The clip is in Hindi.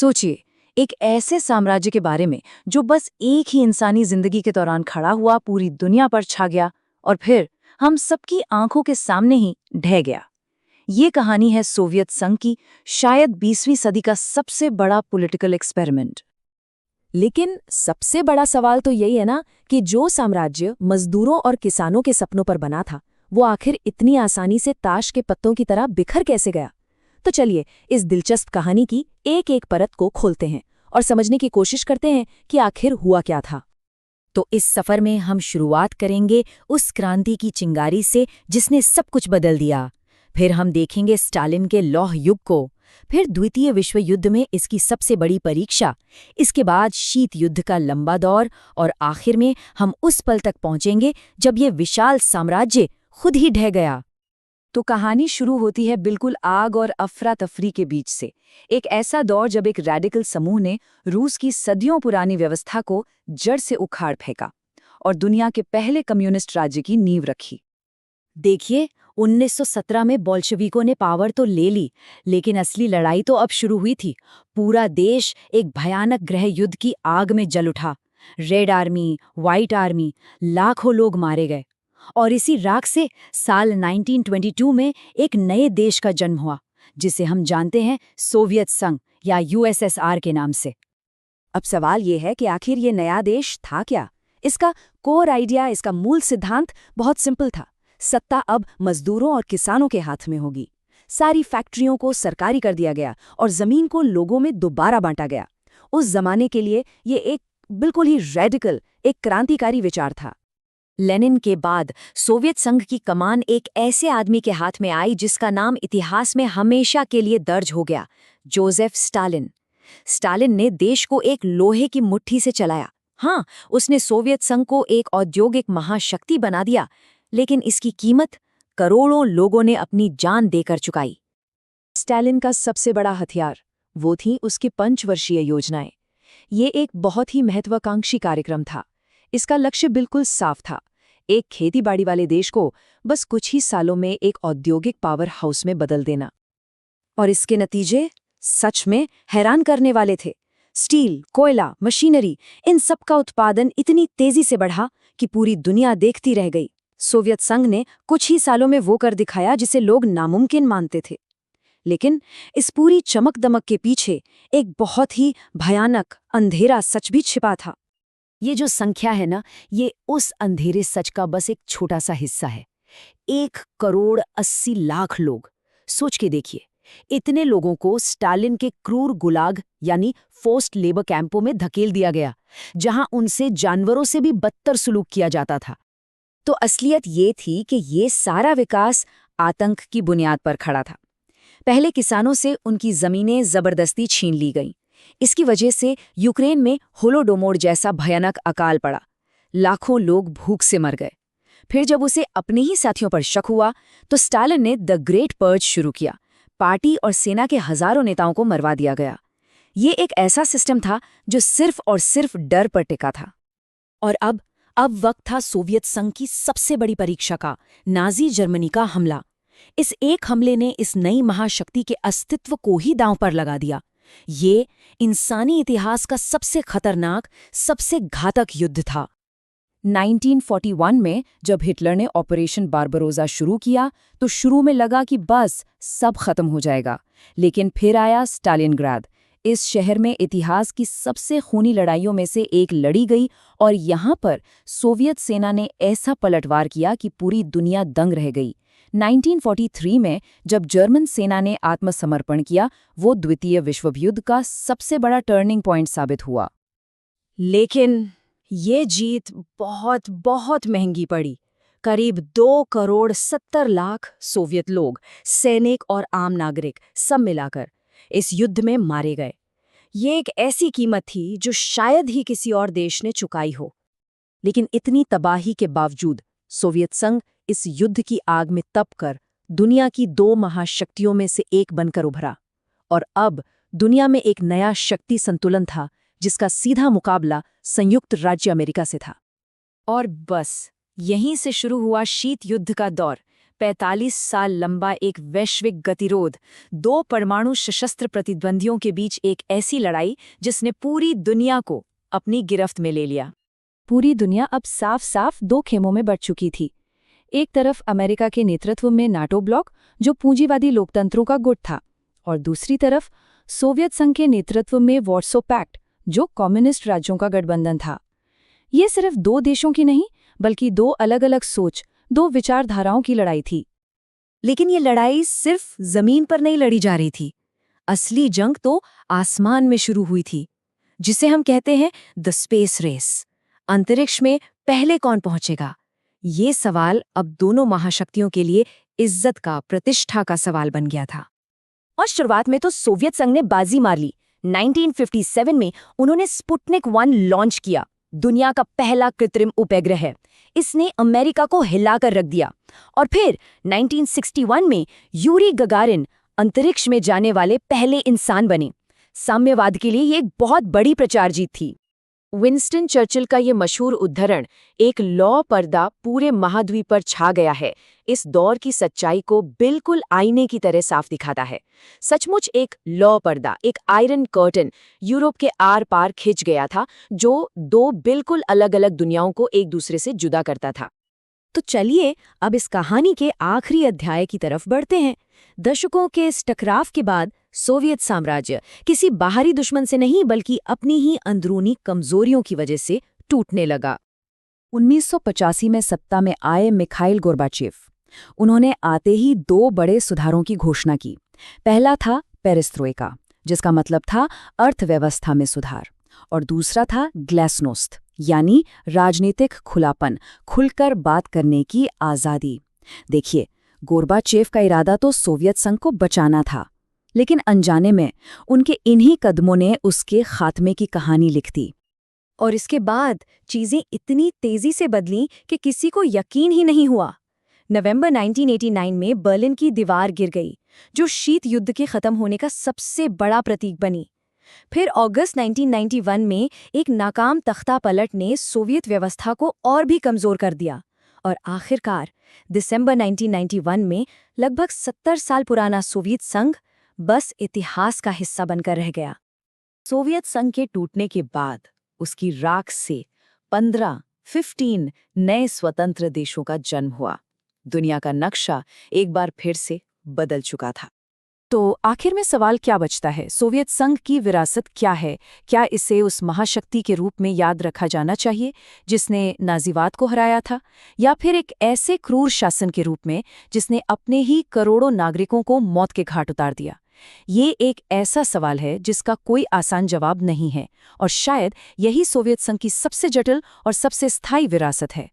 सोचिए, एक ऐसे साम्राज्य के बारे में जो बस एक ही इंसानी जिंदगी के दौरान खड़ा हुआ, पूरी दुनिया पर छा गया और फिर हम सबकी आंखों के सामने ही ढह गया। ये कहानी है सोवियत संघ की, शायद 20वीं सदी का सबसे बड़ा पॉलिटिकल एक्सपेरिमेंट। लेकिन सबसे बड़ा सवाल तो यही है ना कि जो साम्राज्य मजदूरों और किसानों के सपनों पर बना था, वो आखिर इतनी आसानी से ताश के पत्तों की तरह बिखर कैसे गया। तो चलिए इस दिलचस्प कहानी की एक एक परत को खोलते हैं और समझने की कोशिश करते हैं कि आखिर हुआ क्या था। तो इस सफर में हम शुरुआत करेंगे उस क्रांति की चिंगारी से जिसने सब कुछ बदल दिया। फिर हम देखेंगे स्टालिन के लौह युग को, फिर द्वितीय विश्व युद्ध में इसकी सबसे बड़ी परीक्षा, इसके बाद शीत युद्ध का लंबा दौर और आखिर में हम उस पल तक पहुंचेंगे जब ये विशाल साम्राज्य खुद ही ढह गया। तो कहानी शुरू होती है बिल्कुल आग और अफरा तफरी के बीच से। एक ऐसा दौर जब एक रैडिकल समूह ने रूस की सदियों पुरानी व्यवस्था को जड़ से उखाड़ फेंका और दुनिया के पहले कम्युनिस्ट राज्य की नींव रखी। देखिए, 1917 में बोल्शेविकों ने पावर तो ले ली, लेकिन असली लड़ाई तो अब शुरू हुई थी। पूरा देश एक भयानक गृह युद्ध की आग में जल उठा। रेड आर्मी, व्हाइट आर्मी, लाखों लोग मारे गए। और इसी राख से साल 1922 में एक नए देश का जन्म हुआ, जिसे हम जानते हैं सोवियत संघ या यूएसएसआर के नाम से। अब सवाल ये है कि आखिर ये नया देश था क्या? इसका कोर आइडिया, इसका मूल सिद्धांत बहुत सिंपल था। सत्ता अब मजदूरों और किसानों के हाथ में होगी। सारी फैक्ट्रियों को सरकारी कर दिया गया और जमीन को लोगों में दोबारा बांटा गया। उस जमाने के लिए ये एक बिल्कुल ही रेडिकल, एक क्रांतिकारी विचार था। लेनिन के बाद सोवियत संघ की कमान एक ऐसे आदमी के हाथ में आई जिसका नाम इतिहास में हमेशा के लिए दर्ज हो गया, जोसेफ स्टालिन। स्टालिन ने देश को एक लोहे की मुट्ठी से चलाया। हाँ, उसने सोवियत संघ को एक औद्योगिक महाशक्ति बना दिया, लेकिन इसकी कीमत करोड़ों लोगों ने अपनी जान देकर चुकाई। स्टालिन का सबसे बड़ा हथियार वो थी उसकी पंचवर्षीय योजनाएं। ये एक बहुत ही महत्वाकांक्षी कार्यक्रम था। इसका लक्ष्य बिल्कुल साफ था, एक खेतीबाड़ी वाले देश को बस कुछ ही सालों में एक औद्योगिक पावर हाउस में बदल देना। और इसके नतीजे सच में हैरान करने वाले थे। स्टील, कोयला, मशीनरी, इन सब का उत्पादन इतनी तेजी से बढ़ा कि पूरी दुनिया देखती रह गई। सोवियत संघ ने कुछ ही सालों में वो कर दिखाया जिसे लोग नामुमकिन मानते थे। लेकिन इस पूरी चमक दमक के पीछे एक बहुत ही भयानक अंधेरा सच भी छिपा था। ये जो संख्या है ना, ये उस अंधेरे सच का बस एक छोटा सा हिस्सा है। 1,80,00,000 लोग। सोच के देखिए, इतने लोगों को स्टालिन के क्रूर गुलाग यानी फोर्स्ड लेबर कैंपों में धकेल दिया गया, जहां उनसे जानवरों से भी बदतर सुलूक किया जाता था। तो असलियत ये थी कि ये सारा विकास आतंक की बुनियाद पर खड़ा था। पहले किसानों से उनकी जमीनें जबरदस्ती छीन ली गईं। इसकी वजह से यूक्रेन में होलोडोमोर जैसा भयानक अकाल पड़ा। लाखों लोग भूख से मर गए। फिर जब उसे अपने ही साथियों पर शक हुआ तो स्टालिन ने द ग्रेट पर्ज शुरू किया। पार्टी और सेना के हजारों नेताओं को मरवा दिया गया। ये एक ऐसा सिस्टम था जो सिर्फ और सिर्फ डर पर टिका था। और अब वक्त था सोवियत संघ की सबसे बड़ी परीक्षा का, नाजी जर्मनी का हमला। इस एक हमले ने इस नई महाशक्ति के अस्तित्व को ही दांव पर लगा दिया। ये इंसानी इतिहास का सबसे खतरनाक, सबसे घातक युद्ध था। 1941 में जब हिटलर ने ऑपरेशन बारबरोजा शुरू किया तो शुरू में लगा कि बस सब खत्म हो जाएगा, लेकिन फिर आया स्टालिनग्राद। इस शहर में इतिहास की सबसे खूनी लड़ाइयों में से एक लड़ी गई और यहाँ पर सोवियत सेना ने ऐसा पलटवार किया कि पूरी दुनिया दंग रह गई। 1943 में जब जर्मन सेना ने आत्मसमर्पण किया, वो द्वितीय विश्व युद्ध का सबसे बड़ा टर्निंग पॉइंट साबित हुआ। लेकिन ये जीत बहुत बहुत महंगी पड़ी। करीब 2,70,00,000 सोवियत लोग, सैनिक और आम नागरिक सब मिलाकर इस युद्ध में मारे गए। ये एक ऐसी कीमत थी जो शायद ही किसी और देश ने चुकाई हो। लेकिन इतनी तबाही के बावजूद सोवियत संघ इस युद्ध की आग में तपकर दुनिया की 2 महाशक्तियों में से एक बनकर उभरा। और अब दुनिया में एक नया शक्ति संतुलन था जिसका सीधा मुकाबला संयुक्त राज्य अमेरिका से था। और बस यहीं से शुरू हुआ शीत युद्ध का दौर। 45 साल लंबा एक वैश्विक गतिरोध, 2 परमाणु सशस्त्र प्रतिद्वंदियों के बीच एक ऐसी लड़ाई जिसने पूरी दुनिया को अपनी गिरफ्त में ले लिया। पूरी दुनिया अब साफ साफ 2 खेमों में बंट चुकी थी। एक तरफ अमेरिका के नेतृत्व में नाटो ब्लॉक, जो पूंजीवादी लोकतंत्रों का गुट था, और दूसरी तरफ सोवियत संघ के नेतृत्व में वार्सो पैक्ट, जो कम्युनिस्ट राज्यों का गठबंधन था। ये सिर्फ 2 देशों की नहीं, बल्कि 2 अलग-अलग सोच, 2 विचारधाराओं की लड़ाई थी। लेकिन ये लड़ाई सिर्फ जमीन पर नहीं लड़ी जा रही थी। असली जंग तो आसमान में शुरू हुई थी, जिसे हम कहते हैं द स्पेस रेस। अंतरिक्ष में पहले कौन पहुंचेगा? ये सवाल अब दोनों महाशक्तियों के लिए इज्जत का, प्रतिष्ठा का सवाल बन गया था। और शुरुआत में तो सोवियत संघ ने बाजी मार ली। 1957 में उन्होंने स्पुतनिक 1 लॉन्च किया, दुनिया का पहला कृत्रिम उपग्रह है। इसने अमेरिका को हिलाकर रख दिया। और फिर 1961 में यूरी गगारिन अंतरिक्ष में जाने वाले पहले इंसान बने। साम्यवाद के लिए ये एक बहुत बड़ी प्रचार जीत थी। विंस्टन चर्चिल का ये मशहूर उद्धरण, एक लौ पर्दा पूरे महाद्वीप पर छा गया है, इस दौर की सच्चाई को बिल्कुल आईने की तरह साफ दिखाता है। सचमुच एक लौ पर्दा, एक आयरन कर्टन यूरोप के आर पार खिंच गया था, जो 2 बिल्कुल अलग अलग दुनियाओं को एक दूसरे से जुदा करता था। तो चलिए अब इस कहानी के आखिरी अध्याय की तरफ बढ़ते हैं। दशकों के इस टकराव के बाद सोवियत साम्राज्य किसी बाहरी दुश्मन से नहीं, बल्कि अपनी ही अंदरूनी कमजोरियों की वजह से टूटने लगा। 1985 में सत्ता में आए मिखाइल गोर्बाचेव, उन्होंने आते ही 2 बड़े सुधारों की घोषणा की। पहला था पेरेस्ट्रोइका, जिसका मतलब था अर्थव्यवस्था में सुधार, और दूसरा था ग्लासनोस्त, यानी राजनीतिक खुलापन, खुलकर बात करने की आज़ादी। देखिए, गोर्बाचेव का इरादा तो सोवियत संघ को बचाना था, लेकिन अनजाने में उनके इन्हीं कदमों ने उसके खात्मे की कहानी लिख दी। और इसके बाद चीजें इतनी तेजी से बदलीं कि किसी को यकीन ही नहीं हुआ। नवंबर 1989 में बर्लिन की दीवार गिर गई, जो शीत युद्ध के खत्म होने का सबसे बड़ा प्रतीक बनी। फिर अगस्त 1991 में एक नाकाम तख्ता पलट ने सोवियत व्यवस्था को और भी कमजोर कर दिया। और आखिरकार दिसंबर 1991 में लगभग 70 साल पुराना सोवियत संघ बस इतिहास का हिस्सा बनकर रह गया। सोवियत संघ के टूटने के बाद उसकी राख से 15 नए स्वतंत्र देशों का जन्म हुआ। दुनिया का नक्शा एक बार फिर से बदल चुका था। तो आखिर में सवाल क्या बचता है? सोवियत संघ की विरासत क्या है? क्या इसे उस महाशक्ति के रूप में याद रखा जाना चाहिए जिसने नाज़ीवाद को हराया था, या फिर एक ऐसे क्रूर शासन के रूप में जिसने अपने ही करोड़ों नागरिकों को मौत के घाट उतार दिया? ये एक ऐसा सवाल है जिसका कोई आसान जवाब नहीं है, और शायद यही सोवियत संघ की सबसे जटिल और सबसे स्थायी विरासत है।